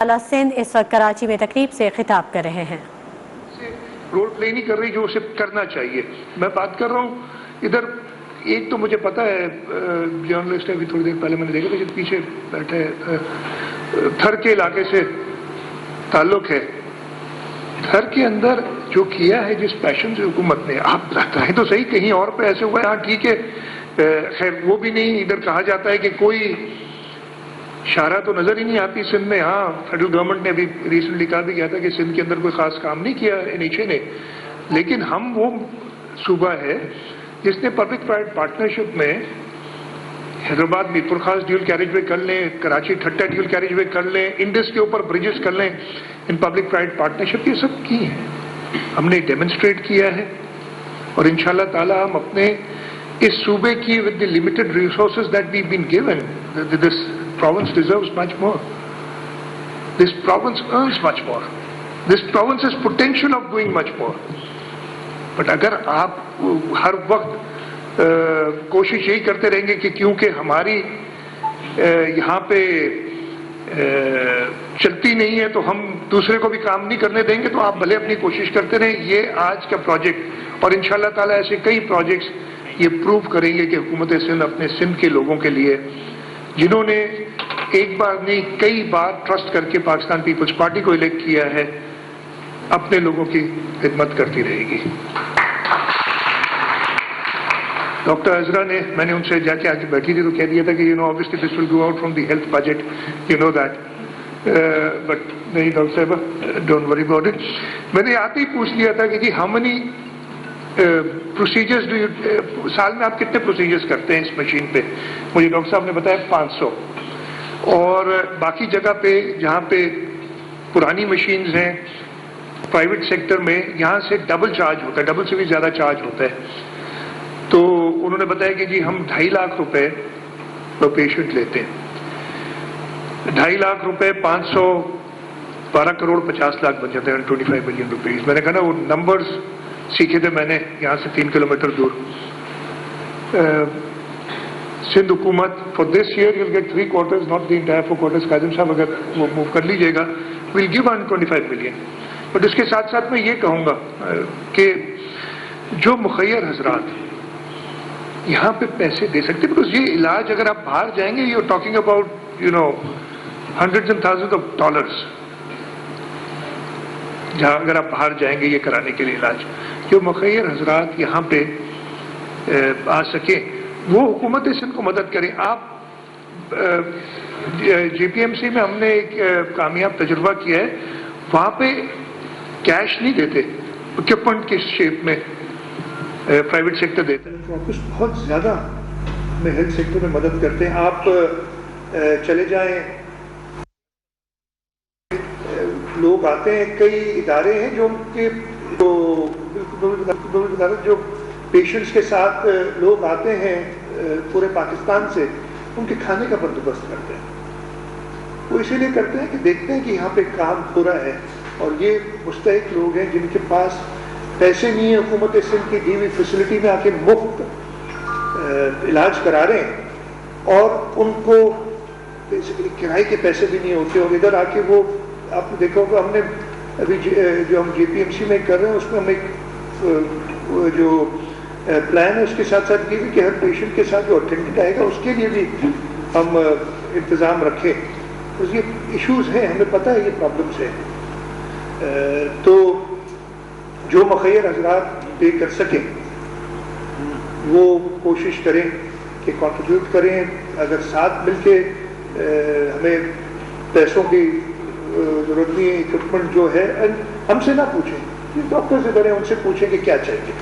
سندھ اس وقت کراچی میں تقریب سے خطاب کر رہے ہیں۔ رول پلے نہیں کر رہی جو اسے کرنا چاہیے۔ میں بات کر رہا ہوں ادھر، ایک تو مجھے پتا ہے جرنلسٹ ہے، ابھی تھوڑی دیر پہلے میں نے دیکھا تھا جو پیچھے بیٹھے تھر کے علاقے سے تعلق ہے۔ تھر کے اندر جو کیا ہے جس پیشن سے حکومت نے، آپ بتائیں تو صحیح، کہیں اور پہ ایسے ہوا ہے؟ ہاں ٹھیک ہے، خیر وہ بھی نہیں، ادھر کہا جاتا ہے کہ کوئی شارہ تو نظر ہی نہیں آتی سندھ میں۔ ہاں فیڈرل گورنمنٹ نے ابھی ریسنٹلی کہا بھی گیا تھا کہ سندھ کے اندر کوئی خاص کام نہیں کیا نیچے نے، لیکن ہم وہ صوبہ ہے جس نے پبلک پرائیویٹ پارٹنرشپ میں حیدرآباد میرپور خاص ڈیول کیریج وے کر لیں، کراچی ٹھٹہ ڈیول کیریج وے کر لیں، انڈس کے اوپر بریجز کر لیں، ان پبلک پرائیویٹ پارٹنرشپ یہ سب کی ہیں، ہم نے ڈیمونسٹریٹ کیا ہے۔ اور انشاءاللہ تعالی ہم اپنے اس صوبے کی with the limited resources that we've been given, this province deserves much more. This province earns much more. This province has potential of doing much more. But اگر آپ ہر وقت کوشش یہی کرتے رہیں گے کہ کیونکہ ہماری یہاں پہ چلتی نہیں ہے تو ہم دوسرے کو بھی کام نہیں کرنے دیں گے، تو آپ بھلے اپنی کوشش کرتے رہیں۔ یہ آج کا پروجیکٹ اور انشاءاللہ تعالی ایسے کئی پروجیکٹس یہ پروف کریں گے کہ حکومت سندھ اپنے سندھ کے لوگوں کے لیے، جنہوں نے ایک بار نہیں کئی بار ٹرسٹ کر کے پاکستان پیپلز پارٹی کو الیکٹ کیا ہے، اپنے لوگوں کی خدمت کرتی رہے گی۔ ڈاکٹر عزرا نے، میں نے ان سے جا کے آگے بیٹھی تھی تو کہہ دیا تھا کہ obviously this will go out from the health budget, you know that, but نہیں ڈاکٹر صاحبہ don't worry about it۔ میں نے آتے ہی پوچھ لیا تھا کہ جی how many procedures do you، سال میں آپ کتنے پروسیجرز کرتے ہیں اس مشین پہ؟ مجھے ڈاکٹر صاحب نے بتایا 500، اور باقی جگہ پہ جہاں پہ پرانی مشینز ہیں پرائیویٹ سیکٹر میں، یہاں سے ڈبل چارج ہوتا ہے، ڈبل سے بھی زیادہ چارج ہوتا ہے۔ تو انہوں نے بتایا کہ جی ہم 2.5 لاکھ روپے پر پیشنٹ لیتے ہیں، 2.5 لاکھ روپے 500، 12 کروڑ 50 لاکھ بن جاتے ہیں، 25 بلین روپیز۔ میں نے کہا نا وہ نمبرز سیکھے تھے میں نے یہاں سے 3 کلومیٹر دور۔ سندھ حکومت for this year you will get 3 quarters, not the entire 4 quarters. Kazim صاحب اگر وہ موو کر لیجیے گا، ویل گیو 125 بلین۔ بٹ اس کے ساتھ ساتھ میں یہ کہوں گا کہ جو مخیر حضرات یہاں پہ پیسے دے سکتے، بیکاز یہ علاج اگر آپ باہر جائیں گے، you talking about hundreds and thousand of dollars, جہاں اگر آپ باہر جائیں گے یہ کرانے کے لیے علاج، جو مخیر حضرات یہاں پہ آ سکیں وہ حکومت سندھ کو مدد کریں۔ آپ جے پی ایم سی میں ہم نے ایک کامیاب تجربہ کیا ہے، وہاں پہ کیش نہیں دیتے، اکوپمنٹ کی شیپ میں پرائیویٹ سیکٹر دیتا ہے۔ آفس بہت زیادہ ہمیں ہیلتھ سیکٹر میں مدد کرتے ہیں۔ آپ چلے جائیں، لوگ آتے ہیں، کئی ادارے ہیں جو جو پیشنٹس کے ساتھ لوگ آتے ہیں پورے پاکستان سے، ان کے کھانے کا بندوبست کرتے ہیں۔ وہ اسی لیے کرتے ہیں کہ دیکھتے ہیں کہ یہاں پہ کام ہو رہا ہے، اور یہ مستحق لوگ ہیں جن کے پاس پیسے نہیں ہیں، حکومت سندھ کی دی ہوئی فیسلٹی میں آ کے مفت علاج کرا رہے ہیں، اور ان کو کرائے کے پیسے بھی نہیں ہوتے، اور ادھر آ کے وہ آپ نے دیکھا ہوگا، ہم نے ابھی جو ہم جے پی ایم سی میں کر رہے ہیں اس میں ہم ایک جو پلان ہے اس کے ساتھ ساتھ یہ بھی کہ ہر پیشنٹ کے ساتھ جو اٹینڈنٹ آئے گا اس کے لیے بھی ہم انتظام رکھیں۔ تو یہ ایشوز ہیں، ہمیں پتہ ہے یہ پرابلمس ہیں، تو جو مخیر حضرات پے کر سکیں وہ کوشش کریں کہ کنٹریبیوٹ کریں۔ اگر ساتھ مل کے ہمیں پیسوں کی ضرورت نہیں ہے، اکوپمنٹ جو ہے ہم سے نہ پوچھیں، ڈاکٹر سے کریں، ان سے پوچھیں کہ کیا چاہیے،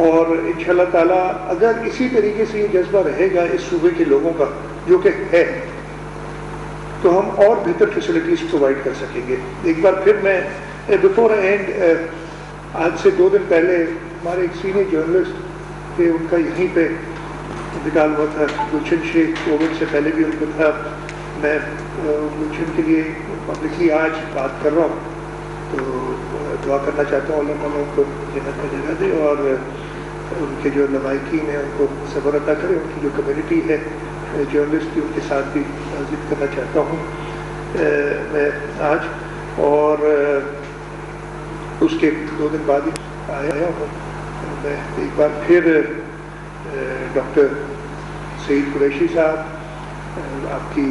اور انشاءاللہ تعالیٰ اگر اسی طریقے سے یہ جذبہ رہے گا اس صوبے کے لوگوں کا جو کہ ہے، تو ہم اور بہتر فیسلٹیز پرووائڈ کر سکیں گے۔ ایک بار پھر میں بفور اینڈ، آج سے 2 دن پہلے ہمارے ایک سینئر جرنلسٹ تھے، ان کا یہیں پہ انتقال ہوا تھا، گلشن شیخ، کووڈ سے پہلے بھی ان کو تھا۔ میں گلشن کے لیے پبلکلی آج بات کر رہا ہوں، تو دعا کرنا چاہتا ہوں اللہ تعالیٰ ان کو جنت میں جگہ دے، اور ان کے جو لوائقین ہیں ان کو صبر عطا کرے، ان کی جو کمیونٹی ہے جرنلسٹ کی ان کے ساتھ بھی ذکر کرنا چاہتا ہوں۔ میں آج، اور اس کے 2 دن بعد ہی آیا ہوں میں ایک بار پھر ڈاکٹر سعید قریشی صاحب، آپ کی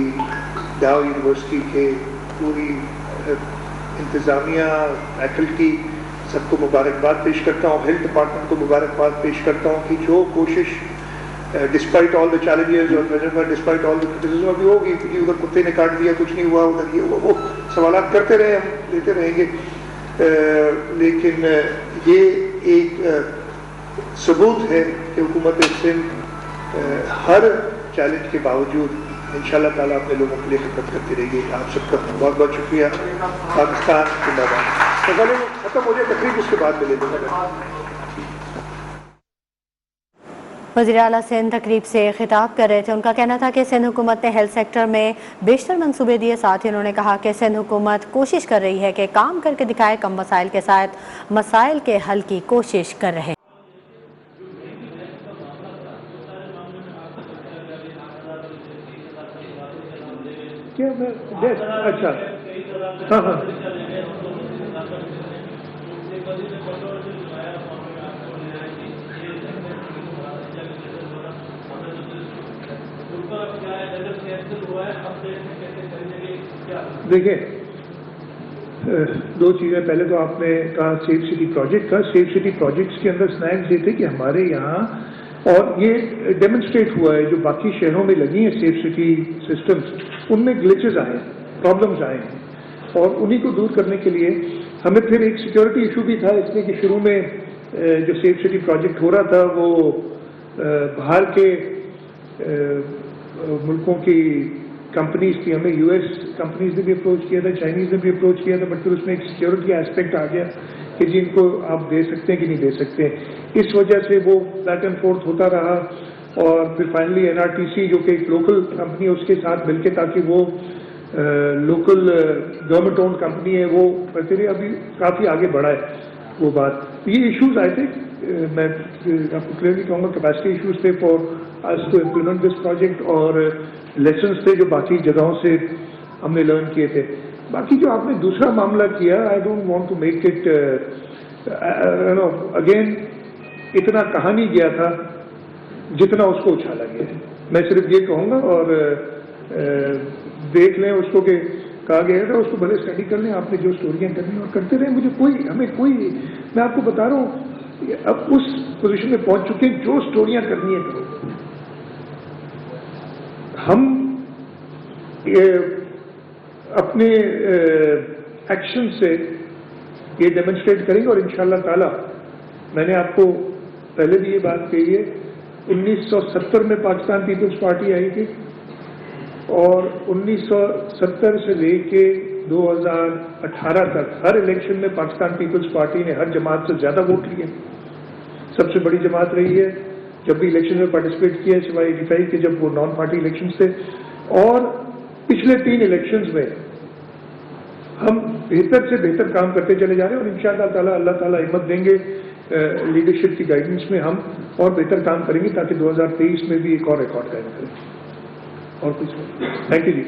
ڈاؤ یونیورسٹی کے پوری انتظامیہ، فیکلٹی، سب کو مبارکباد پیش کرتا ہوں، ہیلتھ ڈپارٹمنٹ کو مبارکباد پیش کرتا ہوں کہ جو کوشش ڈسپائٹ آل دا چیلنجز اور ڈسپائٹ آل دا کرٹیسزم ابھی ہوگی کہ ادھر کتے نے کاٹ دیا، کچھ نہیں ہوا، ادھر یہ ہوا، وہ سوالات کرتے رہے، ہم لیتے رہیں گے، لیکن یہ ایک ثبوت ہے کہ حکومت سندھ ہر چیلنج کے باوجود انشاءاللہ تعالیٰ اپنے لوگوں کے لیے خدمت کرتی رہے گی۔ آپ سب کا بہت بہت شکریہ۔ پاکستان زندہ باد۔ تو پہلے ختم ہو جائے تقریب، اس کے بعد ملے گا۔ وزیر اعلیٰ سندھ تقریب سے خطاب کر رہے تھے۔ ان کا کہنا تھا کہ سندھ حکومت نے ہیلتھ سیکٹر میں بیشتر منصوبے دیے، ساتھ ہی انہوں نے کہا کہ سندھ حکومت کوشش کر رہی ہے کہ کام کر کے دکھائے، کم وسائل کے ساتھ مسائل کے حل کی کوشش کر رہے ہیں۔ اچھا، ہاں ہاں، دیکھیں 2 چیزیں۔ پہلے تو آپ نے کہا سیف سٹی پروجیکٹ کا، سیف سٹی پروجیکٹس کے اندر سنیکس یہ تھے کہ ہمارے یہاں، اور یہ ڈیمونسٹریٹ ہوا ہے جو باقی شہروں میں لگی ہیں سیف سٹی سسٹمز، ان میں گلیچز آئے ہیں، پرابلمز آئے ہیں، اور انہی کو دور کرنے کے لیے ہمیں پھر ایک سیکورٹی ایشو بھی تھا، اس لیے کہ شروع میں جو سیف سٹی پروجیکٹ ہو رہا تھا وہ باہر کے ملکوں کی کمپنیز تھی، ہمیں یو ایس کمپنیز نے بھی اپروچ کیا تھا، چائنیز نے بھی اپروچ کیا تھا، بٹ پھر اس میں ایک سیکورٹی ایسپیکٹ آ گیا کہ جی ان کو آپ دے سکتے ہیں کہ نہیں دے سکتے۔ اس وجہ سے وہ بیک اینڈ فورتھ ہوتا رہا، اور پھر finally N R T C جو کہ ایک لوکل کمپنی ہے اس کے ساتھ مل کے، تاکہ وہ لوکل گورنمنٹ اونڈ کمپنی ہے، وہ پھر ابھی کافی آگے بڑھا ہے وہ بات۔ یہ ایشوز آئے تھے، میں آپ کو کلیئرلی کہوں گا کیپیسٹی ایشوز تھے for us to implement this project, اور لیسنس تھے جو باقی جگہوں سے ہم نے لرن کیے تھے۔ باقی جو آپ نے دوسرا معاملہ کیا، I don't want to make it again, اتنا کہا نہیں گیا تھا جتنا اس کو اچھالا گیا ہے۔ میں صرف یہ کہوں گا، اور دیکھ لیں اس کو کہ کہا گیا تھا، اس کو بھلے اسٹڈی کر لیں، آپ نے جو اسٹوریاں کرنی اور کرتے رہیں، ہمیں کوئی میں آپ کو بتا رہا ہوں اب اس پوزیشن میں پہنچ چکے ہیں، جو اسٹوریاں کرنی ہیں کرو۔ ہم اپنے ایکشن سے یہ ڈیمونسٹریٹ کریں گے، اور انشاءاللہ تعالی میں نے آپ کو پہلے بھی یہ بات کہی ہے، 1970 میں پاکستان پیپلز پارٹی آئی تھی، اور 1970 سے لے کے 2018 تک ہر الیکشن میں پاکستان پیپلز پارٹی نے ہر جماعت سے زیادہ ووٹ لیے، سب سے بڑی جماعت رہی ہے جب بھی الیکشن میں پارٹیسپیٹ کیا، سوائے 85 کے جب وہ نان پارٹی الیکشنز تھے۔ اور پچھلے 3 الیکشنز میں ہم بہتر سے بہتر کام کرتے چلے جا رہے ہیں، اور انشاءاللہ تعالی اللہ تعالیٰ ہمت دیں گے لیڈرشپ کی گائیڈنس میں، ہم اور بہتر کام کریں گے تاکہ 2023 میں بھی ایک اور ریکارڈ قائم کریں۔ اور کچھ تھینک یو جی۔